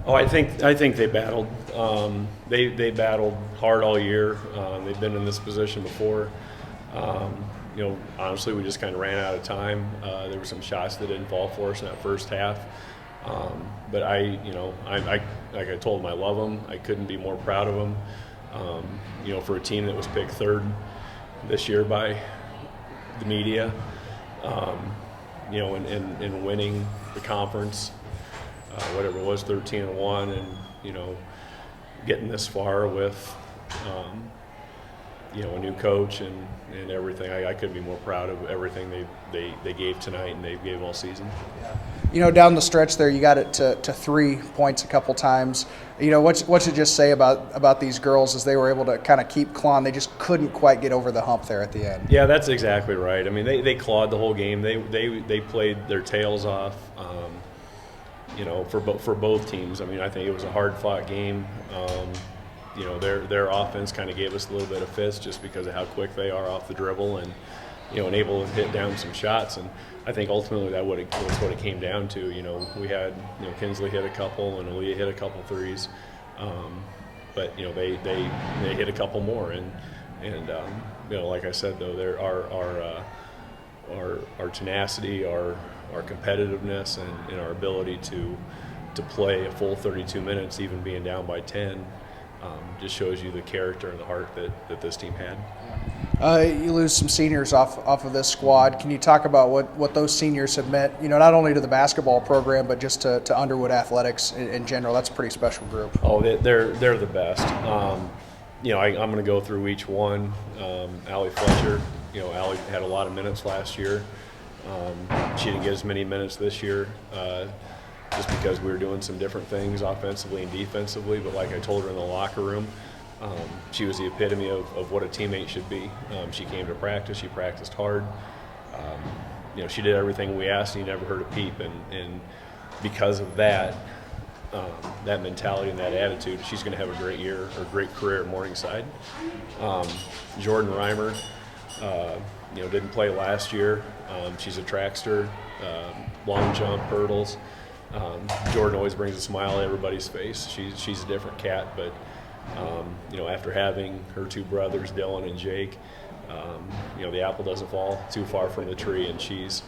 Oh, I think they battled. They battled hard all year. They've been in this position before. Honestly, we just kind of ran out of time. There were some shots that didn't fall for us in that first half. But like I told them, I love them. I couldn't be more proud of them. For a team that was picked third this year by the media, and winning the conference, whatever it was, 13-1, and getting this far with a new coach and everything. I couldn't be more proud of everything they gave tonight and they gave all season. Down the stretch there, you got it to 3 points a couple times. What's it just say about these girls as they were able to kind of keep clawing? They just couldn't quite get over the hump there at the end. Yeah, that's exactly right. I mean, they clawed the whole game. They played their tails off. For both teams. I mean, I think it was a hard-fought game. Their offense kind of gave us a little bit of fits just because of how quick they are off the dribble and able to hit down some shots. And I think ultimately that's what it came down to. We had Kinsley hit a couple and Aaliyah hit a couple threes, but they hit a couple more. And like I said though, there our tenacity, our competitiveness, and our ability to play a full 32 minutes, even being down by 10, just shows you the character and the heart that this team had. You lose some seniors off of this squad. Can you talk about what those seniors have meant, not only to the basketball program, but just to Underwood athletics in general? That's a pretty special group. Oh, they're the best. I'm going to go through each one. Allie Fletcher, Allie had a lot of minutes last year. She didn't get as many minutes this year just because we were doing some different things offensively and defensively. But like I told her in the locker room, she was the epitome of what a teammate should be. She came to practice. She practiced hard. She did everything we asked, and you never heard a peep. And because of that mentality and that attitude, she's going to have a great year or great career at Morningside. Jordan Reimer, didn't play last year. She's a trackster, long jump, hurdles. Jordan always brings a smile to everybody's face. She's a different cat, but after having her two brothers, Dylan and Jake, the apple doesn't fall too far from the tree, and she's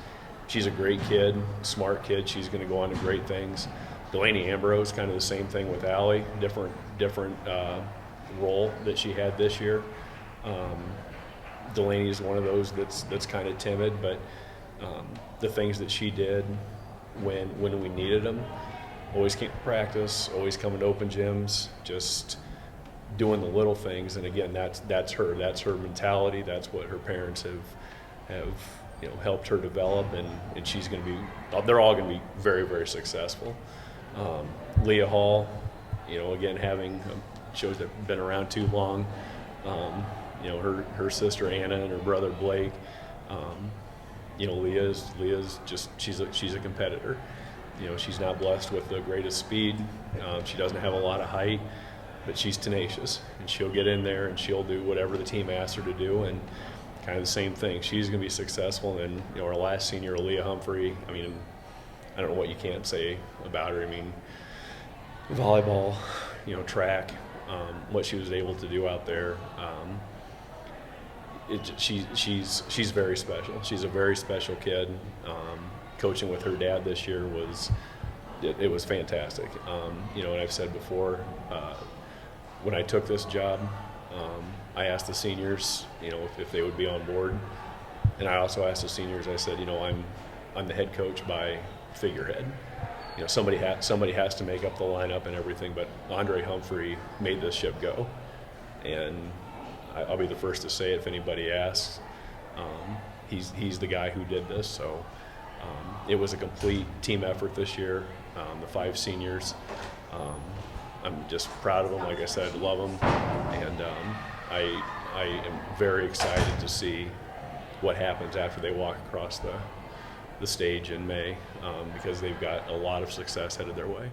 a great kid, smart kid. She's going to go on to great things. Delaney Ambrose, kind of the same thing with Allie, different role that she had this year. Delaney is one of those that's kind of timid, but the things that she did when we needed them, always came to practice, always coming to open gyms, just doing the little things. And again, that's her mentality. That's what her parents have helped her develop, and she's going to be. They're all going to be very, very successful. Leah Hall, again shows that been around too long. Her sister Anna and her brother Blake. Leah's just she's a competitor. She's not blessed with the greatest speed. She doesn't have a lot of height, but she's tenacious, and she'll get in there and she'll do whatever the team asks her to do. And kind of the same thing. She's going to be successful. And then our last senior, Leah Humphrey. I mean, I don't know what you can't say about her. I mean, volleyball, track, what she was able to do out there. She's very special. She's a very special kid. Coaching with her dad this year was fantastic. And I've said before, when I took this job, I asked the seniors, if they would be on board, and I also asked the seniors. I said, I'm the head coach by figurehead. Somebody has to make up the lineup and everything, but Andre Humphrey made this ship go, and I'll be the first to say it if anybody asks. He's the guy who did this. So it was a complete team effort this year. The 5 seniors. I'm just proud of them. Like I said, love them, and I am very excited to see what happens after they walk across the stage in May, because they've got a lot of success headed their way.